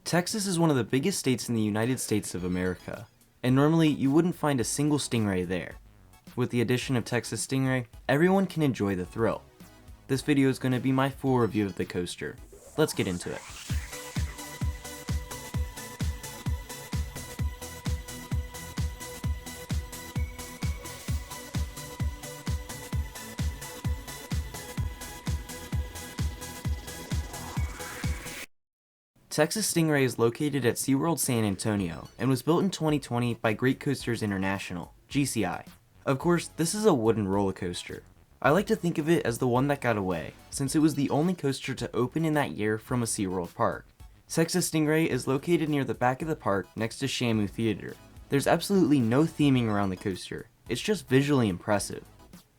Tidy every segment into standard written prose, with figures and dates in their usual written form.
Texas is one of the biggest states in the United States of America, and normally you wouldn't find a single Stingray there. With the addition of Texas Stingray, everyone can enjoy the thrill. This video is going to be my full review of the coaster. Let's get into it. Texas Stingray is located at SeaWorld San Antonio and was built in 2020 by Great Coasters International, GCI. Of course, this is a wooden roller coaster. I like to think of it as the one that got away, since it was the only coaster to open in that year from a SeaWorld park. Texas Stingray is located near the back of the park next to Shamu Theater. There's absolutely no theming around the coaster, it's just visually impressive.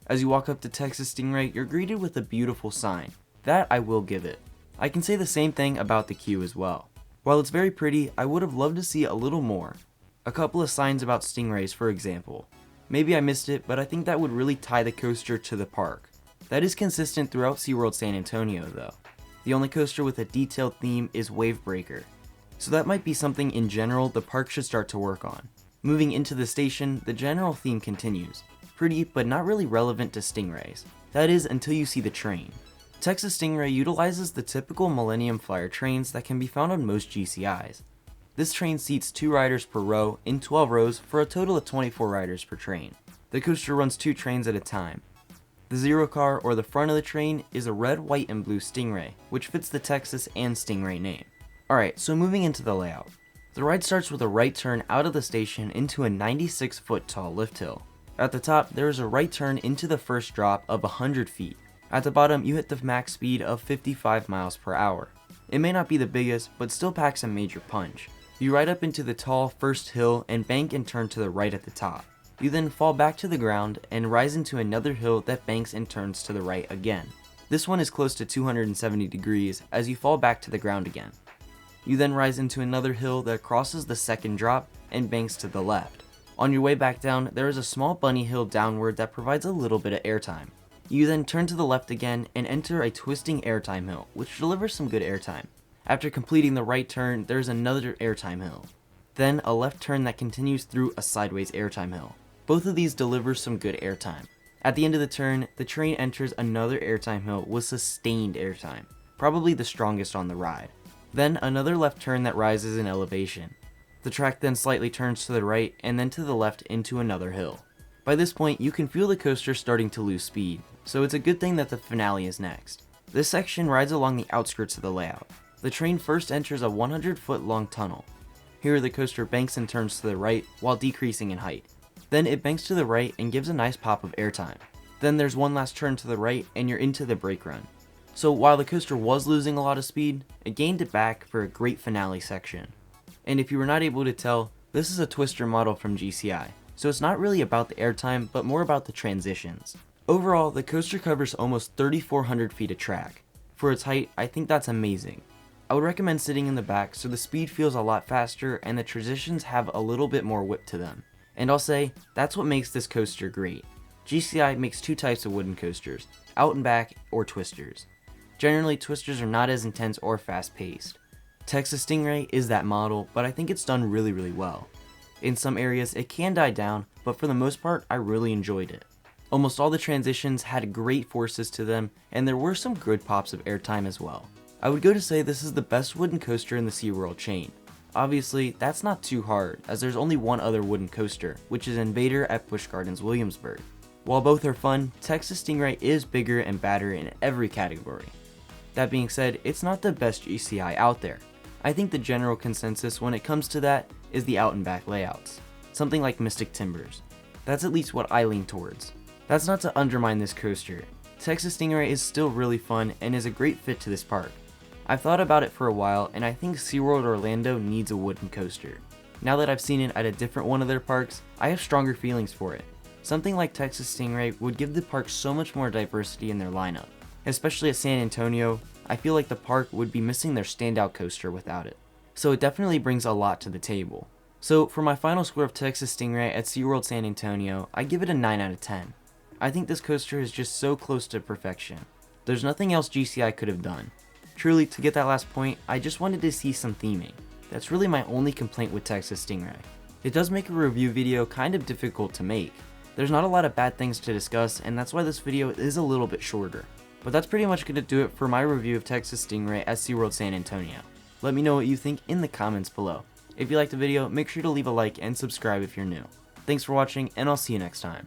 As you walk up to Texas Stingray, you're greeted with a beautiful sign. That I will give it. I can say the same thing about the queue as well. While it's very pretty, I would have loved to see a little more. A couple of signs about Stingrays, for example. Maybe I missed it, but I think that would really tie the coaster to the park. That is consistent throughout SeaWorld San Antonio though. The only coaster with a detailed theme is Wave Breaker. So that might be something in general the park should start to work on. Moving into the station, the general theme continues. Pretty, but not really relevant to Stingrays. That is until you see the train. Texas Stingray utilizes the typical Millennium Flyer trains that can be found on most GCIs. This train seats 2 riders per row in 12 rows for a total of 24 riders per train. The coaster runs 2 trains at a time. The Zero car, or the front of the train, is a red, white, and blue Stingray, which fits the Texas and Stingray name. Alright, so moving into the layout. The ride starts with a right turn out of the station into a 96-foot tall lift hill. At the top, there is a right turn into the first drop of 100 feet. At the bottom, you hit the max speed of 55 miles per hour. It may not be the biggest, but still packs a major punch. You ride up into the tall first hill and bank and turn to the right at the top. You then fall back to the ground and rise into another hill that banks and turns to the right again. This one is close to 270 degrees as you fall back to the ground again. You then rise into another hill that crosses the second drop and banks to the left. On your way back down, there is a small bunny hill downward that provides a little bit of airtime. You then turn to the left again and enter a twisting airtime hill, which delivers some good airtime. After completing the right turn, there is another airtime hill. Then a left turn that continues through a sideways airtime hill. Both of these deliver some good airtime. At the end of the turn, the train enters another airtime hill with sustained airtime, probably the strongest on the ride. Then another left turn that rises in elevation. The track then slightly turns to the right and then to the left into another hill. By this point, you can feel the coaster starting to lose speed, so it's a good thing that the finale is next. This section rides along the outskirts of the layout. The train first enters a 100-foot long tunnel. Here the coaster banks and turns to the right while decreasing in height. Then it banks to the right and gives a nice pop of airtime. Then there's one last turn to the right and you're into the brake run. So while the coaster was losing a lot of speed, it gained it back for a great finale section. And if you were not able to tell, this is a twister model from GCI. So it's not really about the airtime, but more about the transitions. Overall, the coaster covers almost 3,400 feet of track. For its height, I think that's amazing. I would recommend sitting in the back so the speed feels a lot faster and the transitions have a little bit more whip to them. And I'll say, that's what makes this coaster great. GCI makes 2 types of wooden coasters, out and back or twisters. Generally, twisters are not as intense or fast paced. Texas Stingray is that model, but I think it's done really well. In some areas it can die down, but for the most part I really enjoyed it. Almost all the transitions had great forces to them, and there were some good pops of airtime as well. I would go to say this is the best wooden coaster in the SeaWorld chain. Obviously, that's not too hard, as there's only one other wooden coaster, which is Invader at Busch Gardens Williamsburg. While both are fun, Texas Stingray is bigger and badder in every category. That being said, it's not the best GCI out there. I think the general consensus when it comes to that is the out and back layouts. Something like Mystic Timbers. That's at least what I lean towards. That's not to undermine this coaster. Texas Stingray is still really fun and is a great fit to this park. I've thought about it for a while and I think SeaWorld Orlando needs a wooden coaster. Now that I've seen it at a different one of their parks, I have stronger feelings for it. Something like Texas Stingray would give the park so much more diversity in their lineup. Especially at San Antonio, I feel like the park would be missing their standout coaster without it. So it definitely brings a lot to the table. So for my final score of Texas Stingray at SeaWorld San Antonio, I give it a 9 out of 10. I think this coaster is just so close to perfection. There's nothing else GCI could have done. Truly, to get that last point, I just wanted to see some theming. That's really my only complaint with Texas Stingray. It does make a review video kind of difficult to make. There's not a lot of bad things to discuss, and that's why this video is a little bit shorter. But that's pretty much going to do it for my review of Texas Stingray at SeaWorld San Antonio. Let me know what you think in the comments below. If you liked the video, make sure to leave a like and subscribe if you're new. Thanks for watching, and I'll see you next time.